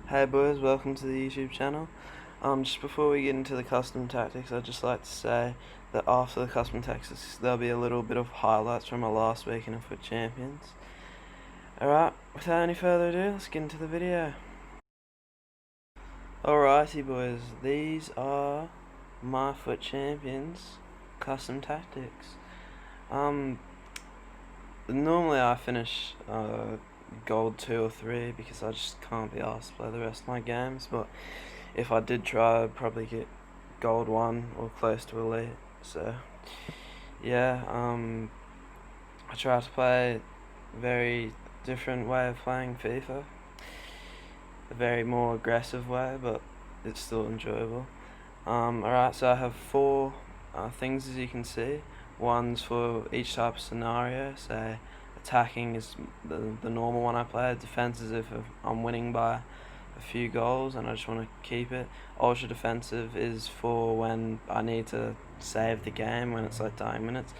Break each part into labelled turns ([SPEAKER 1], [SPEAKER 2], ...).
[SPEAKER 1] Hey boys, welcome to the YouTube channel. Just before we get into the custom tactics, I'd just like to say that after the custom tactics, there'll be a little bit of highlights from my last week in Foot Champions. Alright, without any further ado, let's get into the video. Alrighty boys, these are my Foot Champions custom tactics. Normally I finish gold 2 or 3 because I just can't be asked to play the rest of my games, but if I did try, I'd probably get gold 1 or close to elite. So yeah, I try to play a very different way of playing FIFA, a very more aggressive way, but it's still enjoyable. Alright, so I have 4 things, as you can see. One's for each type of scenario. So attacking is the normal one I play. Defense is if I'm winning by a few goals and I just want to keep it. Ultra defensive is for when I need to save the game, when it's like dying minutes.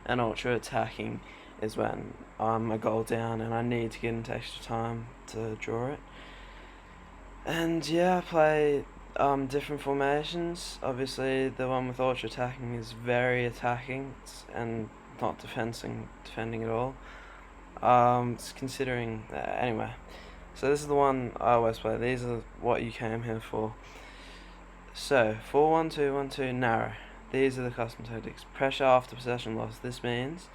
[SPEAKER 1] And ultra attacking is when I'm a goal down and I need to get into extra time to draw it. And yeah, I play different formations. Obviously the one with ultra attacking is very attacking and not defending at all. It's considering anyway. So this is the one I always play. These are what you came here for. So 4-1-2-1-2 narrow. These are the custom tactics. Pressure after possession loss. This means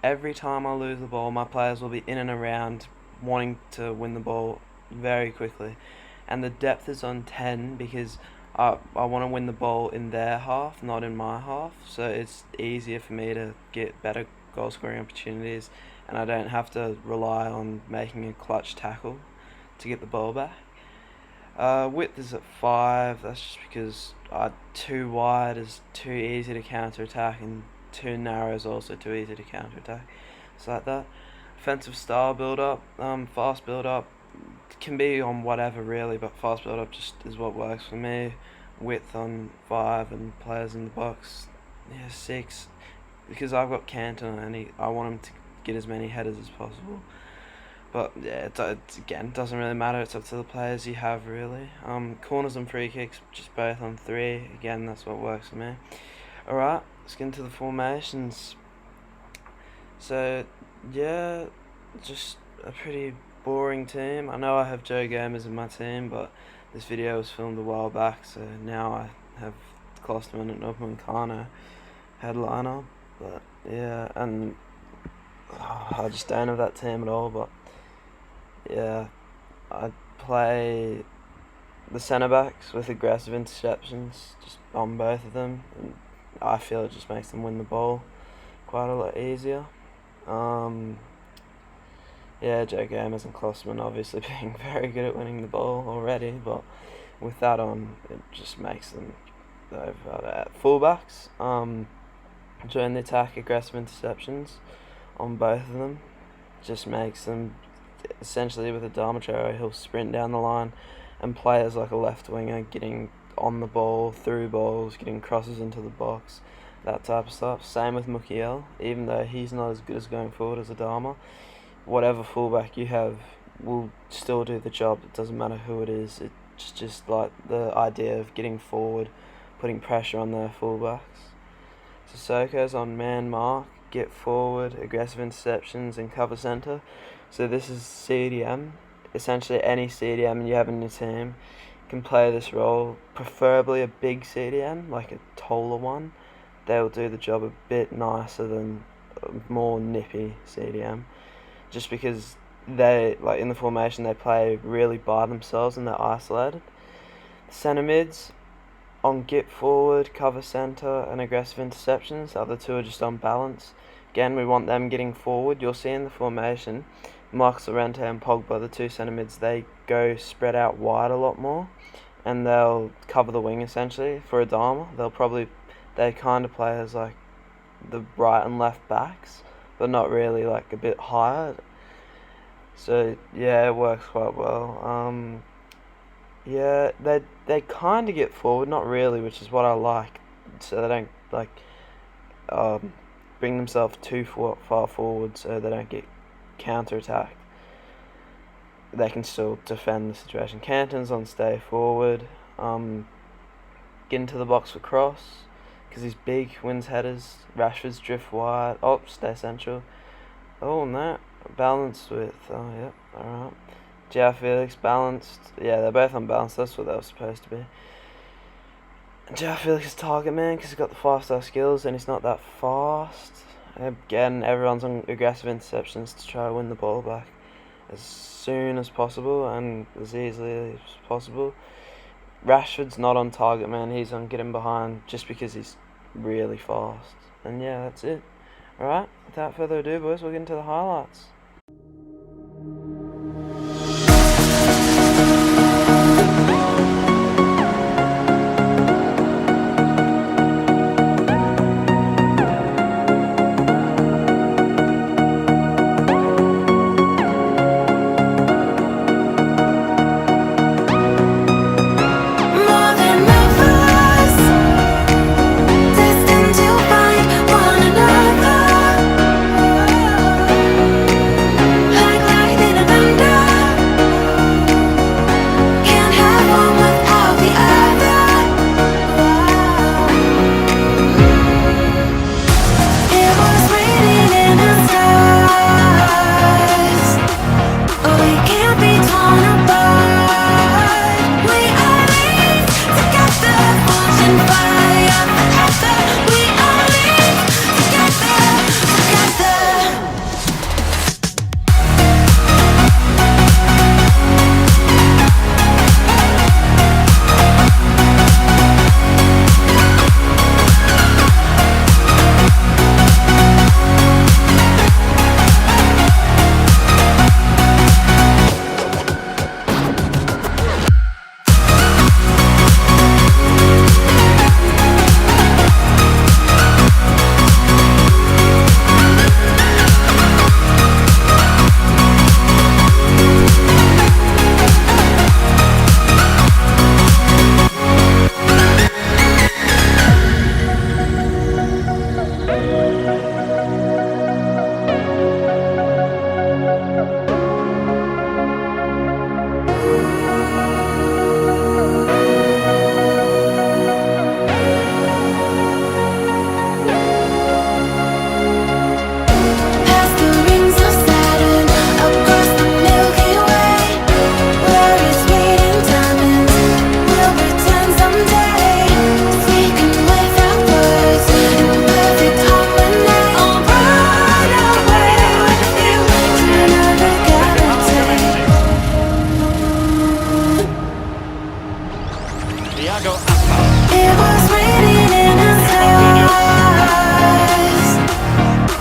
[SPEAKER 1] every time I lose the ball, my players will be in and around wanting to win the ball very quickly. And the depth is on 10 because I want to win the ball in their half, not in my half. So it's easier for me to get better goal scoring opportunities, and I don't have to rely on making a clutch tackle to get the ball back. Width is at 5. That's just because too wide is too easy to counter attack, and too narrow is also too easy to counter attack. So like that. Offensive style build up, fast build up. Can be on whatever really, but fast build up just is what works for me. Width on 5 and players in the box 6, because I've got Canton and I want him to get as many headers as possible. But yeah, again, it doesn't really matter. It's up to the players you have really. Corners and free kicks just both on 3. Again, that's what works for me. Alright, let's get into the formations. So yeah, just a pretty boring team. I know I have Joe Gomez in my team, but this video was filmed a while back, so now I have Klosterman and Upamecano headliner. But yeah, and I just don't have that team at all. But yeah, I play the centre backs with aggressive interceptions, just on both of them, and I feel it just makes them win the ball quite a lot easier. Yeah, Joe Gomez and Klosterman obviously being very good at winning the ball already, but with that on, it just makes them over. Fullbacks, join the attack, aggressive interceptions on both of them. Just makes them, essentially with Adama, he'll sprint down the line, and play as like a left winger, getting on the ball, through balls, getting crosses into the box, that type of stuff. Same with Mukiel, even though he's not as good as going forward as Adama. Whatever fullback you have will still do the job. It doesn't matter who it is. It's just like the idea of getting forward, putting pressure on their fullbacks. Sissoko's on man mark, get forward, aggressive interceptions, and cover centre. So this is CDM. Essentially any CDM you have in your team can play this role, preferably a big CDM, like a taller one. They'll do the job a bit nicer than a more nippy CDM. Just because they, like in the formation, they play really by themselves and they're isolated. Centre mids on get forward, cover centre, and aggressive interceptions. The other 2 are just on balance. Again, we want them getting forward. You'll see in the formation, Marcus Llorente and Pogba, the 2 centre mids, they go spread out wide a lot more, and they'll cover the wing essentially. For Adama, they kind of play as like the right and left backs, but not really, like a bit higher. So yeah, it works quite well. Yeah, they kind of get forward, not really, which is what I like. So they don't like bring themselves too far forward, so they don't get counter attacked. they can still defend the situation. Canton's on stay forward. Get into the box for Cross, because he's big, wins headers. Rashford's drift wide. Oh, stay central. Oh, no. Balanced with... Oh, yeah. Alright. Joao Felix, balanced. Yeah, they're both unbalanced. That's what they were supposed to be. Joao Felix is target man because he's got the 5-star skills and he's not that fast. Again, everyone's on aggressive interceptions to try to win the ball back as soon as possible and as easily as possible. Rashford's not on target man, he's on getting behind just because he's really fast. And yeah, that's it. Alright, without further ado, boys, we'll get into the highlights.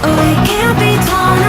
[SPEAKER 2] We can't be torn